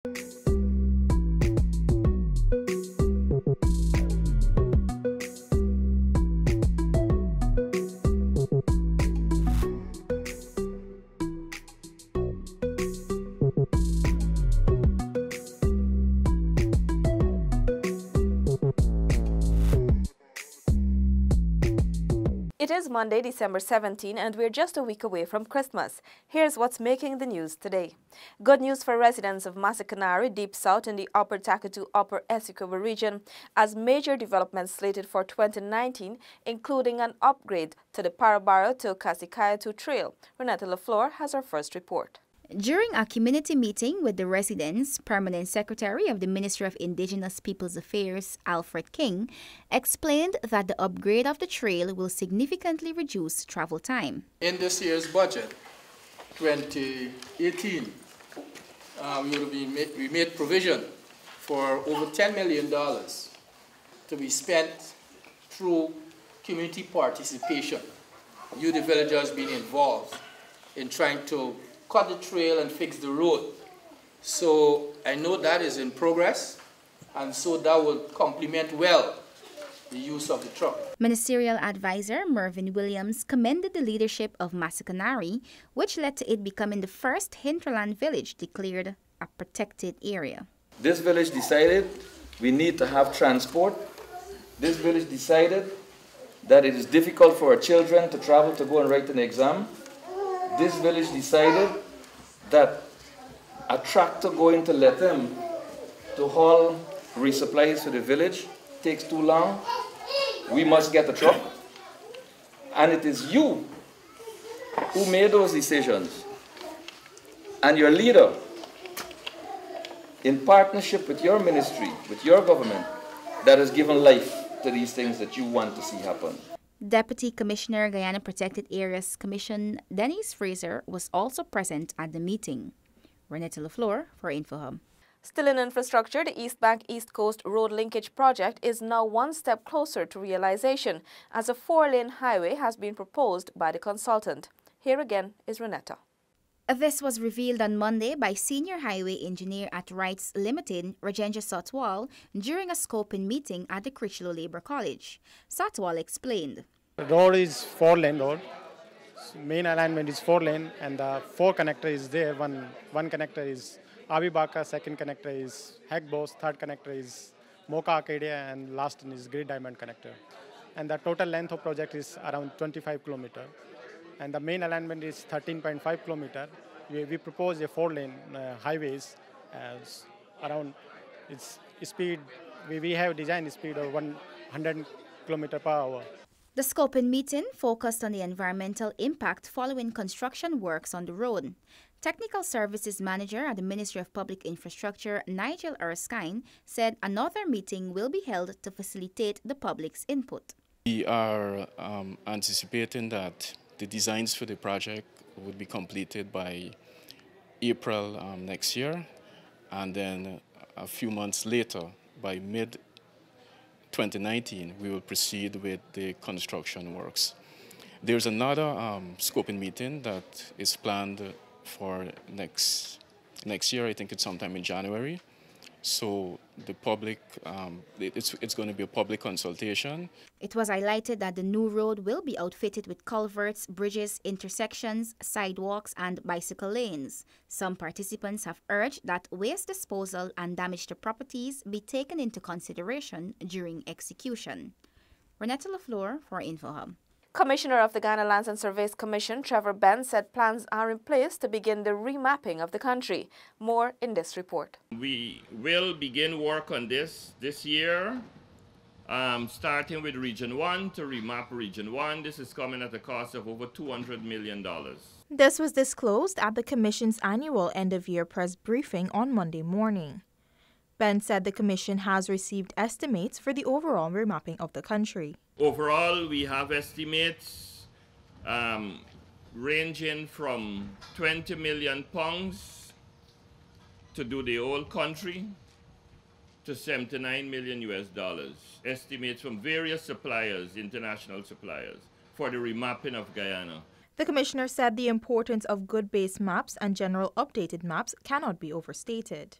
It is Monday, December 17, and we're just a week away from Christmas. Here's what's making the news today. Good news for residents of Masakanari, deep south in the Upper Takatu, Upper Essequibo region, as major developments slated for 2019, including an upgrade to the Parabaro to Kasikayatu Trail. Renata LaFleur has our first report. During a community meeting with the residents, Permanent Secretary of the Ministry of Indigenous Peoples Affairs, Alfred King, explained that the upgrade of the trail will significantly reduce travel time. In this year's budget, 2018, we made provision for over $10 million to be spent through community participation. You, the villagers, being involved in trying to cut the trail and fix the road. So I know that is in progress, and so that will complement well the use of the truck. Ministerial Advisor Mervyn Williams commended the leadership of Masakanari, which led to it becoming the first hinterland village declared a protected area. This village decided we need to have transport. This village decided that it is difficult for our children to travel to go and write an exam. This village decided that a tractor going to Letem to haul resupplies for the village takes too long. We must get a truck. And it is you who made those decisions. And your leader, in partnership with your ministry, with your government, that has given life to these things that you want to see happen. Deputy Commissioner Guyana Protected Areas Commission Denise Fraser was also present at the meeting. Renata LaFleur for InfoHub. Still in infrastructure, the East Bank East Coast Road Linkage Project is now one step closer to realization as a 4-lane highway has been proposed by the consultant. Here again is Renata. This was revealed on Monday by Senior Highway Engineer at Rights Limited, Rajendra Satwal, during a scoping meeting at the Critchlow Labour College. Satwal explained. The road is 4-lane road. Main alignment is 4-lane, and the 4 connector is there. One connector is Abibaka, second connector is Hegbos, third connector is Mocha Arcadia, and last one is Great Diamond connector. And the total length of project is around 25 km. And the main alignment is 13.5 km. We propose a 4-lane highways as around its speed. We have designed speed of 100 km per hour. The scoping meeting focused on the environmental impact following construction works on the road. Technical Services Manager at the Ministry of Public Infrastructure, Nigel Erskine, said another meeting will be held to facilitate the public's input. We are anticipating that the designs for the project would be completed by April next year, and then a few months later, by mid-2019, we will proceed with the construction works. There's another scoping meeting that is planned for next year. I think it's sometime in January. So the public, it's going to be a public consultation. It was highlighted that the new road will be outfitted with culverts, bridges, intersections, sidewalks, and bicycle lanes. Some participants have urged that waste disposal and damage to properties be taken into consideration during execution. Renata LaFleur for InfoHub. Commissioner of the Ghana Lands and Surveys Commission, Trevor Ben, said plans are in place to begin the remapping of the country. More in this report. We will begin work on this year, starting with Region 1 to remap Region 1. This is coming at a cost of over $200 million. This was disclosed at the Commission's annual end-of-year press briefing on Monday morning. Ben said the Commission has received estimates for the overall remapping of the country. Overall, we have estimates ranging from 20 million pounds to do the whole country to $79 million US. Estimates from various suppliers, international suppliers, for the remapping of Guyana. The Commissioner said the importance of good base maps and general updated maps cannot be overstated.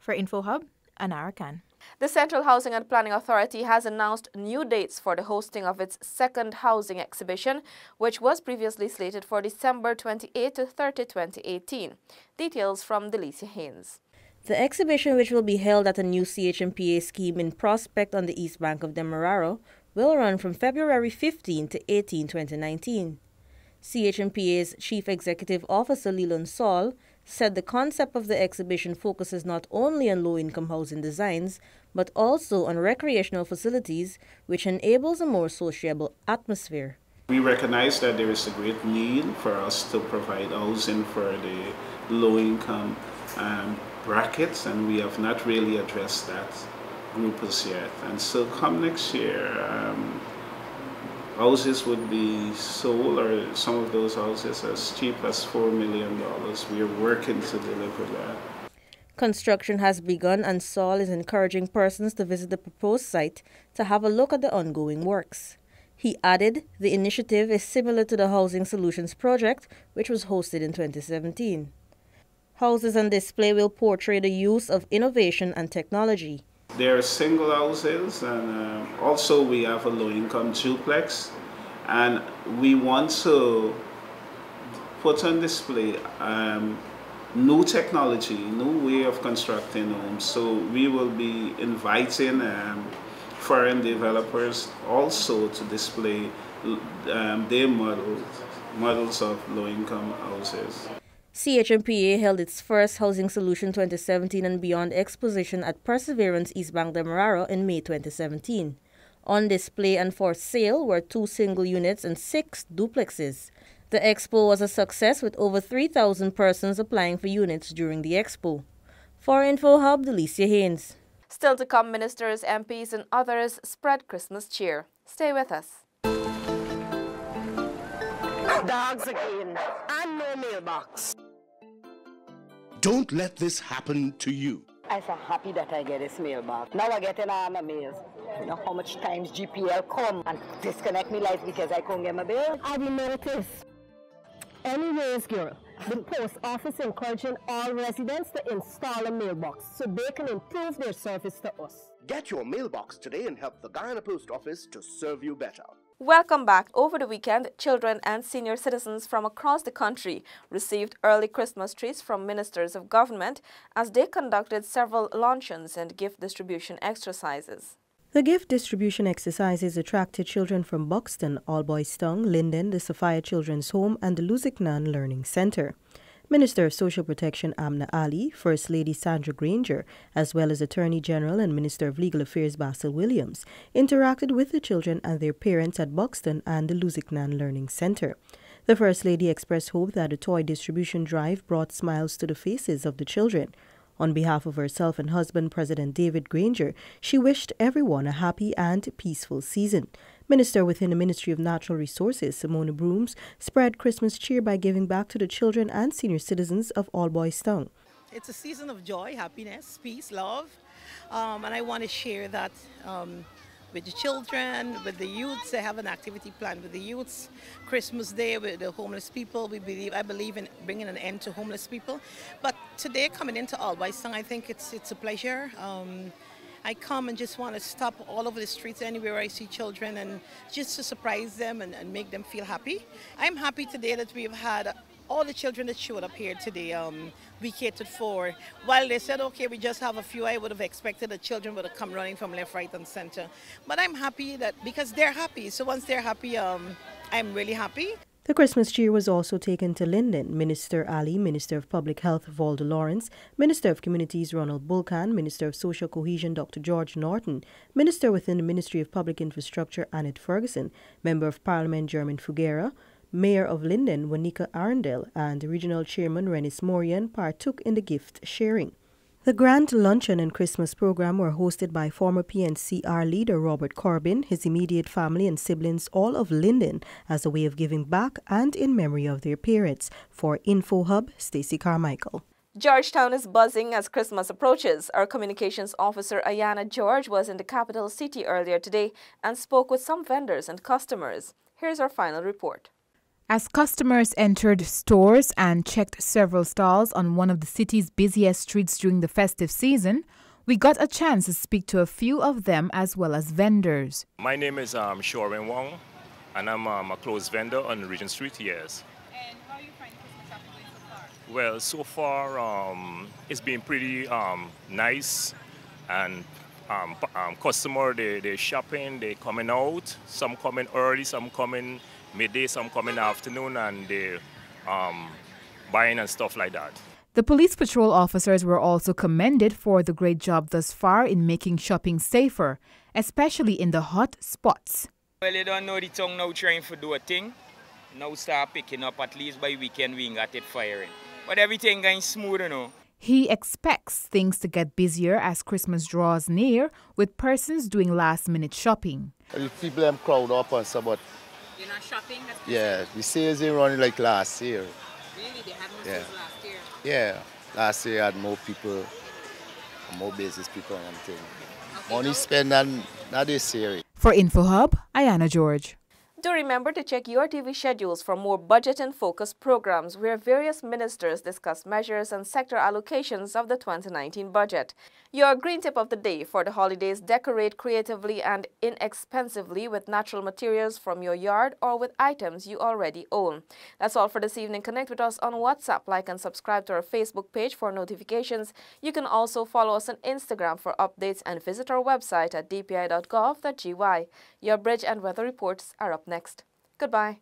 For InfoHub, Anara Khan. The Central Housing and Planning Authority has announced new dates for the hosting of its second housing exhibition, which was previously slated for December 28 to 30, 2018. Details from Delicia Haynes. The exhibition, which will be held at a new CHMPA scheme in Prospect on the east bank of Demerara, will run from February 15 to 18, 2019. CHMPA's Chief Executive Officer Leland Saul said the concept of the exhibition focuses not only on low-income housing designs, but also on recreational facilities, which enables a more sociable atmosphere. We recognize that there is a great need for us to provide housing for the low-income brackets, and we have not really addressed that group as yet. And so come next year, houses would be sold, or some of those houses as cheap as $4 million. We are working to deliver that. Construction has begun, and Saul is encouraging persons to visit the proposed site to have a look at the ongoing works. He added the initiative is similar to the Housing Solutions Project, which was hosted in 2017. Houses on display will portray the use of innovation and technology. There are single houses, and also we have a low-income duplex, and we want to put on display new technology, new way of constructing homes. So we will be inviting foreign developers also to display their models of low-income houses. CHMPA held its first Housing Solution 2017 and Beyond exposition at Perseverance East Bank Demerara in May 2017. On display and for sale were 2 single units and 6 duplexes. The expo was a success with over 3,000 persons applying for units during the expo. For InfoHub, Delicia Haynes. Still to come, ministers, MPs and others spread Christmas cheer. Stay with us. Dogs again, and no mailbox. Don't let this happen to you. I'm so happy that I get this mailbox. Now I get an my mails. You know how much times GPL come and disconnect me life because I couldn't get my bill? I will notice. Anyways, girl, the post office encouraging all residents to install a mailbox so they can improve their service to us. Get your mailbox today and help the Guyana Post Office to serve you better. Welcome back. Over the weekend, children and senior citizens from across the country received early Christmas trees from ministers of government as they conducted several luncheons and gift distribution exercises. The gift distribution exercises attracted children from Buxton, All-Boys-Town, Linden, the Sophia Children's Home and the Luziknan Learning Center. Minister of Social Protection Amna Ali, First Lady Sandra Granger, as well as Attorney General and Minister of Legal Affairs Basil Williams, interacted with the children and their parents at Buxton and the Luziknan Learning Center. The First Lady expressed hope that a toy distribution drive brought smiles to the faces of the children. On behalf of herself and husband, President David Granger, she wished everyone a happy and peaceful season. Minister within the Ministry of Natural Resources, Simona Brooms, spread Christmas cheer by giving back to the children and senior citizens of All-Boys-Town. It's a season of joy, happiness, peace, love, and I want to share that with the children, with the youths. I have an activity planned with the youths. Christmas Day with the homeless people. I believe in bringing an end to homeless people. But today, coming into All-Boys-Town, I think it's a pleasure. I come and just want to stop all over the streets anywhere I see children and just to surprise them and make them feel happy. I'm happy today that we've had all the children that showed up here today, we catered for. While they said, okay, we just have a few, I would have expected the children would have come running from left, right, and center. But I'm happy that because they're happy. So once they're happy, I'm really happy. The Christmas cheer was also taken to Linden. Minister Ali, Minister of Public Health Valda Lawrence, Minister of Communities Ronald Bulkan, Minister of Social Cohesion Dr. George Norton, Minister within the Ministry of Public Infrastructure Annette Ferguson, Member of Parliament German Fugera, Mayor of Linden Wanika Arndale, and Regional Chairman Renis Morian partook in the gift sharing. The grand luncheon and Christmas program were hosted by former PNCR leader Robert Corbyn, his immediate family and siblings, all of Linden, as a way of giving back and in memory of their parents. For InfoHub, Stacey Carmichael. Georgetown is buzzing as Christmas approaches. Our communications officer Ayana George was in the capital city earlier today and spoke with some vendors and customers. Here's our final report. As customers entered stores and checked several stalls on one of the city's busiest streets during the festive season, we got a chance to speak to a few of them as well as vendors. My name is Shorin Wong, and I'm a clothes vendor on Regent Street, yes. And how are you finding Christmas shopping going so far? Well, so far it's been pretty nice, and customer, they're shopping, they're coming out, some coming early, some coming midday, some coming afternoon, and they're buying and stuff like that. The police patrol officers were also commended for the great job thus far in making shopping safer, especially in the hot spots. Well, you don't know the tongue now trying to do a thing. Now start picking up, at least by weekend we got it firing. But everything going smooth, you know. He expects things to get busier as Christmas draws near, with persons doing last-minute shopping. People them crowd up and so, but you're not shopping? yeah, the sales ain't running like last year. Really? They had more sales last year? Yeah, last year had more people, more business people and things. Okay, money spent than this year. For InfoHub, Ayana George. Do remember to check your TV schedules for more budget and focused programs where various ministers discuss measures and sector allocations of the 2019 budget. Your green tip of the day for the holidays: decorate creatively and inexpensively with natural materials from your yard or with items you already own. That's all for this evening. Connect with us on WhatsApp, like and subscribe to our Facebook page for notifications. You can also follow us on Instagram for updates and visit our website at dpi.gov.gy. Your bridge and weather reports are up next. Goodbye.